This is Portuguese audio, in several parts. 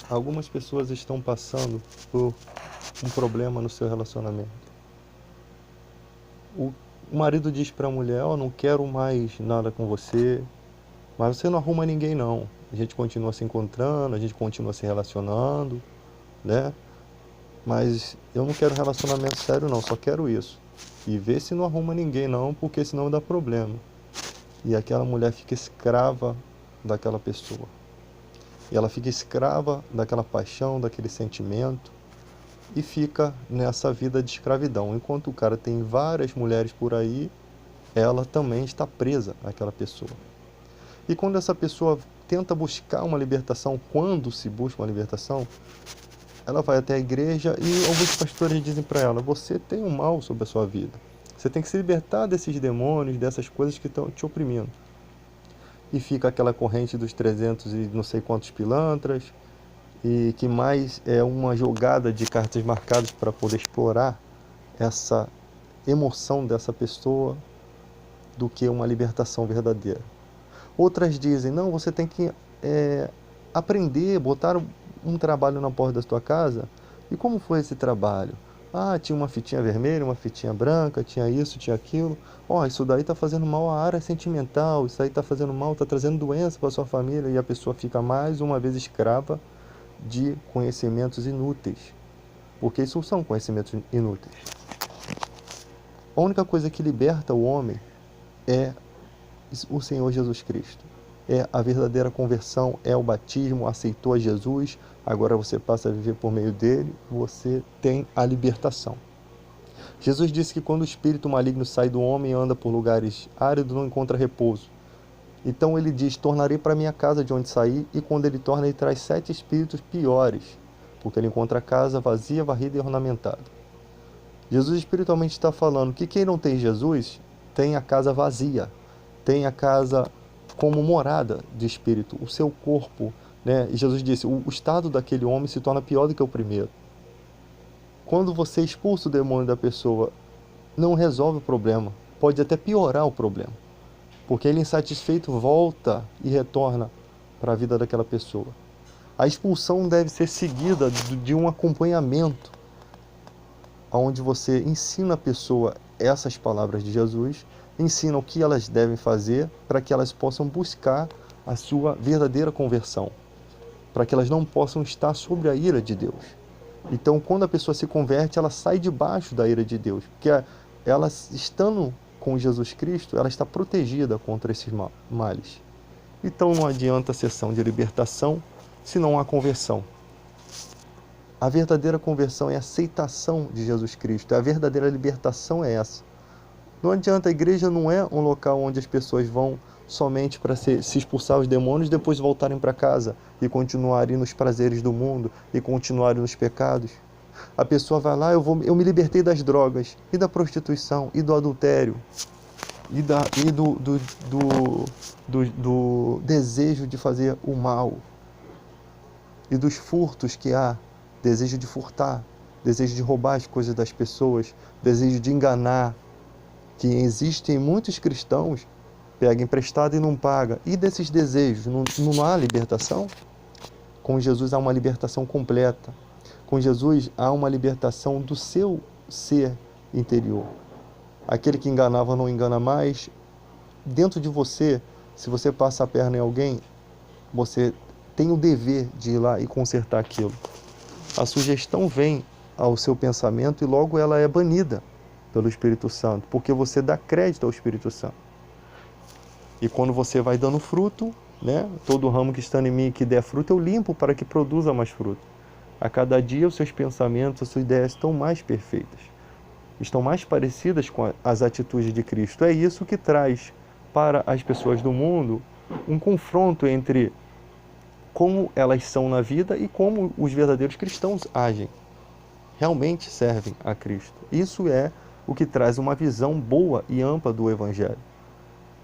Algumas pessoas estão passando por um problema no seu relacionamento. O marido diz para a mulher: "Ó, não quero mais nada com você", mas você não arruma ninguém não. A gente continua se encontrando, a gente continua se relacionando, né? Mas eu não quero relacionamento sério não, só quero isso. E vê se não arruma ninguém não, porque senão dá problema. E aquela mulher fica escrava daquela pessoa. E ela fica escrava daquela paixão, daquele sentimento, e fica nessa vida de escravidão. Enquanto o cara tem várias mulheres por aí, ela também está presa àquela pessoa. E quando essa pessoa tenta buscar uma libertação, quando se busca uma libertação, ela vai até a igreja e alguns pastores dizem para ela: você tem um mal sobre a sua vida. Você tem que se libertar desses demônios, dessas coisas que estão te oprimindo. E fica aquela corrente dos 300 e não sei quantos pilantras, e que mais é uma jogada de cartas marcadas para poder explorar essa emoção dessa pessoa do que uma libertação verdadeira. Outras dizem: não, você tem que aprender, botar um trabalho na porta da sua casa. E como foi esse trabalho? Ah, tinha uma fitinha vermelha, uma fitinha branca, tinha isso, tinha aquilo. Ó, isso daí está fazendo mal à área sentimental, isso aí está fazendo mal, está trazendo doença para sua família. E a pessoa fica mais uma vez escrava de conhecimentos inúteis. Porque isso são conhecimentos inúteis. A única coisa que liberta o homem é o Senhor Jesus Cristo. É a verdadeira conversão, é o batismo, aceitou a Jesus, agora você passa a viver por meio dele, você tem a libertação. Jesus disse que quando o espírito maligno sai do homem e anda por lugares áridos, não encontra repouso. Então ele diz: tornarei para minha casa de onde saí, e quando ele torna, ele traz 7 espíritos piores, porque ele encontra a casa vazia, varrida e ornamentada. Jesus espiritualmente está falando que quem não tem Jesus tem a casa vazia, tem a casa como morada de espírito, o seu corpo, né? E Jesus disse: o estado daquele homem se torna pior do que o primeiro. Quando você expulsa o demônio da pessoa, não resolve o problema, pode até piorar o problema, porque ele insatisfeito volta e retorna para a vida daquela pessoa. A expulsão deve ser seguida de um acompanhamento, onde você ensina a pessoa essas palavras de Jesus, ensina o que elas devem fazer para que elas possam buscar a sua verdadeira conversão, para que elas não possam estar sobre a ira de Deus. Então, quando a pessoa se converte, ela sai debaixo da ira de Deus, porque ela, estando com Jesus Cristo, ela está protegida contra esses males. Então não adianta a sessão de libertação se não há conversão. A verdadeira conversão é a aceitação de Jesus Cristo. A verdadeira libertação é essa. Não adianta, a igreja não é um local onde as pessoas vão somente para se expulsar os demônios e depois voltarem para casa e continuarem nos prazeres do mundo e continuarem nos pecados. A pessoa vai lá: eu me libertei das drogas, e da prostituição, e do adultério, e do desejo de fazer o mal, e dos furtos que há, desejo de furtar, desejo de roubar as coisas das pessoas, desejo de enganar, que existem muitos cristãos, pega emprestado e não paga. E desses desejos, não há libertação? Com Jesus há uma libertação completa. Com Jesus há uma libertação do seu ser interior. Aquele que enganava não engana mais. Dentro de você, se você passa a perna em alguém, você tem o dever de ir lá e consertar aquilo. A sugestão vem ao seu pensamento e logo ela é banida pelo Espírito Santo, porque você dá crédito ao Espírito Santo. E quando você vai dando fruto, né? Todo ramo que está em mim que der fruto, eu limpo para que produza mais fruto. A cada dia os seus pensamentos, as suas ideias estão mais perfeitas, estão mais parecidas com as atitudes de Cristo. É isso que traz para as pessoas do mundo um confronto entre como elas são na vida e como os verdadeiros cristãos agem, realmente servem a Cristo. Isso é o que traz uma visão boa e ampla do Evangelho.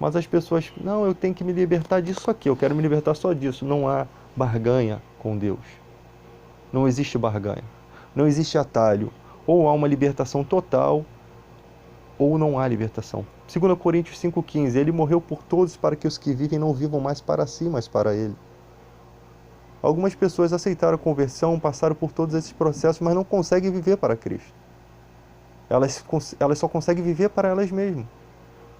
Mas as pessoas: não, eu tenho que me libertar disso aqui, eu quero me libertar só disso. Não há barganha com Deus. Não existe barganha. Não existe atalho. Ou há uma libertação total, ou não há libertação. 2 Coríntios 5,15: ele morreu por todos para que os que vivem não vivam mais para si, mas para ele. Algumas pessoas aceitaram a conversão, passaram por todos esses processos, mas não conseguem viver para Cristo. Elas só conseguem viver para elas mesmas.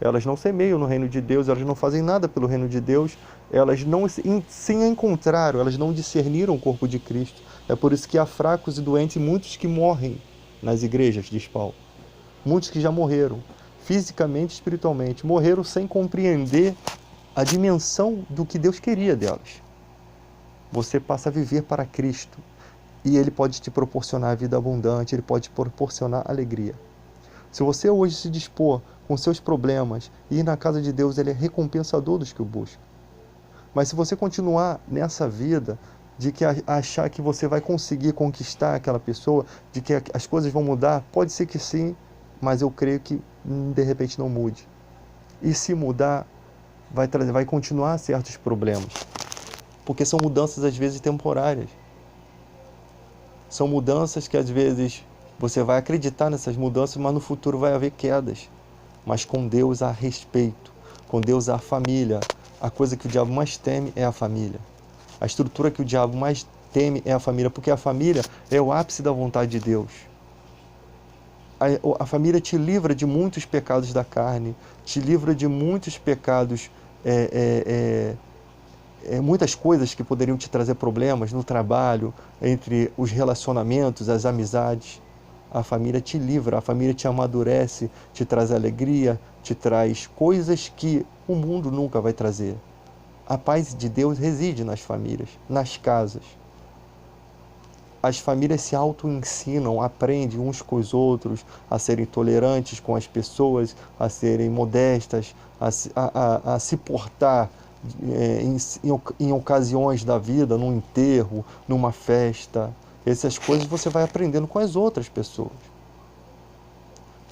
Elas não semeiam no reino de Deus, elas não fazem nada pelo reino de Deus, elas não se encontraram, elas não discerniram o corpo de Cristo. É por isso que há fracos e doentes, muitos que morrem nas igrejas, diz Paulo. Muitos que já morreram, fisicamente e espiritualmente, morreram sem compreender a dimensão do que Deus queria delas. Você passa a viver para Cristo e Ele pode te proporcionar vida abundante, Ele pode te proporcionar alegria. Se você hoje se dispor com seus problemas e ir na casa de Deus, Ele é recompensador dos que o buscam. Mas se você continuar nessa vida de que achar que você vai conseguir conquistar aquela pessoa, de que as coisas vão mudar, pode ser que sim, mas eu creio que de repente não mude. E se mudar, vai continuar certos problemas. Porque são mudanças às vezes temporárias. São mudanças que às vezes você vai acreditar nessas mudanças, mas no futuro vai haver quedas. Mas com Deus há respeito, com Deus há família. A coisa que o diabo mais teme é a família. A estrutura que o diabo mais teme é a família, porque a família é o ápice da vontade de Deus. A família te livra de muitos pecados da carne, te livra de muitos pecados, muitas coisas que poderiam te trazer problemas no trabalho, entre os relacionamentos, as amizades. A família te livra, a família te amadurece, te traz alegria, te traz coisas que o mundo nunca vai trazer. A paz de Deus reside nas famílias, nas casas. As famílias se auto-ensinam, aprendem uns com os outros a serem tolerantes com as pessoas, a serem modestas, a se portar em ocasiões da vida, num enterro, numa festa. Essas coisas você vai aprendendo com as outras pessoas.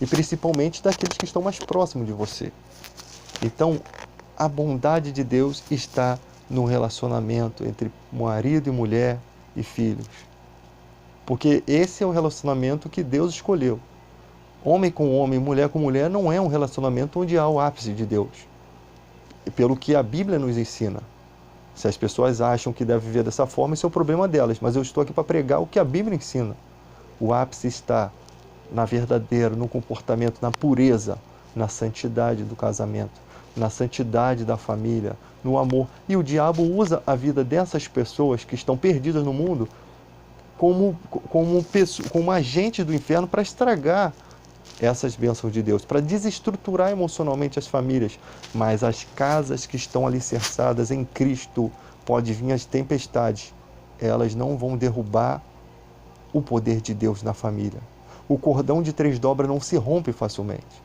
E principalmente daqueles que estão mais próximos de você. Então, a bondade de Deus está no relacionamento entre marido e mulher e filhos. Porque esse é o relacionamento que Deus escolheu. Homem com homem, mulher com mulher, não é um relacionamento onde há o ápice de Deus. Pelo que a Bíblia nos ensina. Se as pessoas acham que devem viver dessa forma, esse é o problema delas. Mas eu estou aqui para pregar o que a Bíblia ensina. O ápice está na verdadeira, no comportamento, na pureza, na santidade do casamento, na santidade da família, no amor. E o diabo usa a vida dessas pessoas que estão perdidas no mundo como agentes do inferno para estragar essas bênçãos de Deus, para desestruturar emocionalmente as famílias. Mas as casas que estão alicerçadas em Cristo, pode vir as tempestades, elas não vão derrubar o poder de Deus na família. O cordão de 3 dobras não se rompe facilmente.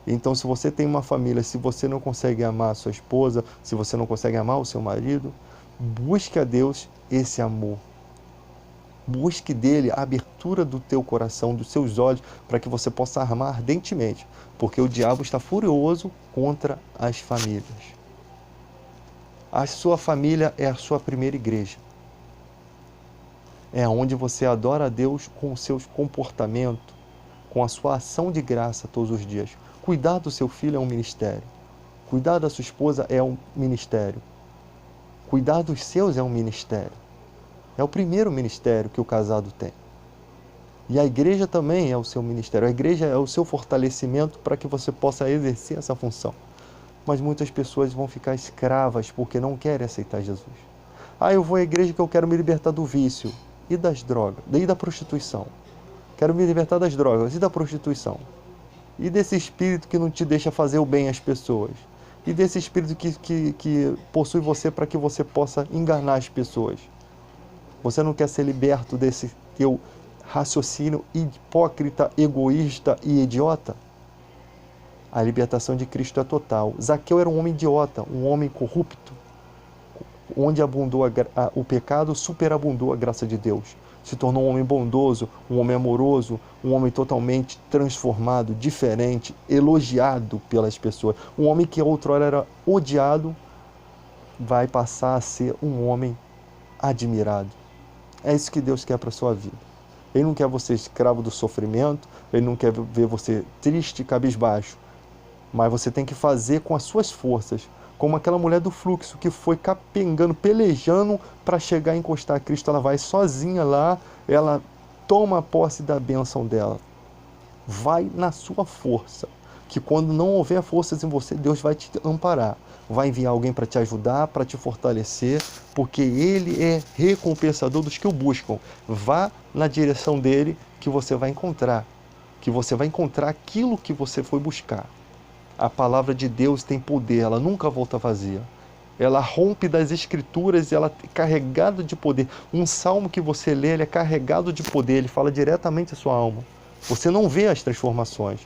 Então, se você tem uma família, se você não consegue amar a sua esposa, se você não consegue amar o seu marido, busque a Deus esse amor. Busque dele a abertura do teu coração, dos seus olhos, para que você possa amar ardentemente, porque o diabo está furioso contra as famílias. A sua família é a sua primeira igreja. É onde você adora a Deus com o seu comportamento, com a sua ação de graça todos os dias. Cuidar do seu filho é um ministério. Cuidar da sua esposa é um ministério. Cuidar dos seus é um ministério. É o primeiro ministério que o casado tem. E a igreja também é o seu ministério. A igreja é o seu fortalecimento para que você possa exercer essa função. Mas muitas pessoas vão ficar escravas porque não querem aceitar Jesus. Eu vou à igreja porque eu quero me libertar do vício e das drogas, e da prostituição. Quero me libertar das drogas e da prostituição. E desse espírito que não te deixa fazer o bem às pessoas. E desse espírito que possui você para que você possa enganar as pessoas. Você não quer ser liberto desse teu raciocínio hipócrita, egoísta e idiota? A libertação de Cristo é total. Zaqueu era um homem idiota, um homem corrupto. Onde abundou o pecado, superabundou a graça de Deus. Se tornou um homem bondoso, um homem amoroso, um homem totalmente transformado, diferente, elogiado pelas pessoas. Um homem que outrora era odiado, vai passar a ser um homem admirado. É isso que Deus quer para a sua vida. Ele não quer você escravo do sofrimento, Ele não quer ver você triste, cabisbaixo. Mas você tem que fazer com as suas forças, como aquela mulher do fluxo que foi capengando, pelejando para chegar a encostar a Cristo. Ela vai sozinha lá, ela toma posse da bênção dela. Vai na sua força, que quando não houver forças em você, Deus vai te amparar. Vai enviar alguém para te ajudar, para te fortalecer, porque Ele é recompensador dos que o buscam. Vá na direção dele que você vai encontrar. Que você vai encontrar aquilo que você foi buscar. A palavra de Deus tem poder, ela nunca volta vazia. Ela rompe das escrituras, ela é carregada de poder. Um salmo que você lê, ele é carregado de poder, ele fala diretamente à sua alma. Você não vê as transformações,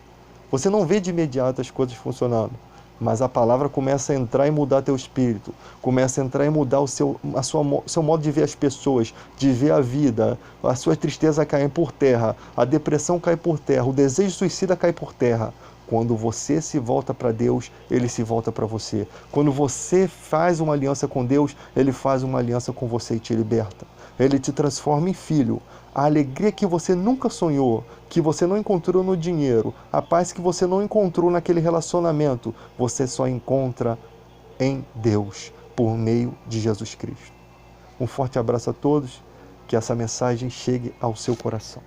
você não vê de imediato as coisas funcionando, mas a palavra começa a entrar e mudar teu espírito, começa a entrar e mudar o seu modo de ver as pessoas, de ver a vida, a sua tristeza cai por terra, a depressão cai por terra, o desejo suicida cai por terra. Quando você se volta para Deus, Ele se volta para você. Quando você faz uma aliança com Deus, Ele faz uma aliança com você e te liberta. Ele te transforma em filho. A alegria que você nunca sonhou, que você não encontrou no dinheiro, a paz que você não encontrou naquele relacionamento, você só encontra em Deus, por meio de Jesus Cristo. Um forte abraço a todos, que essa mensagem chegue ao seu coração.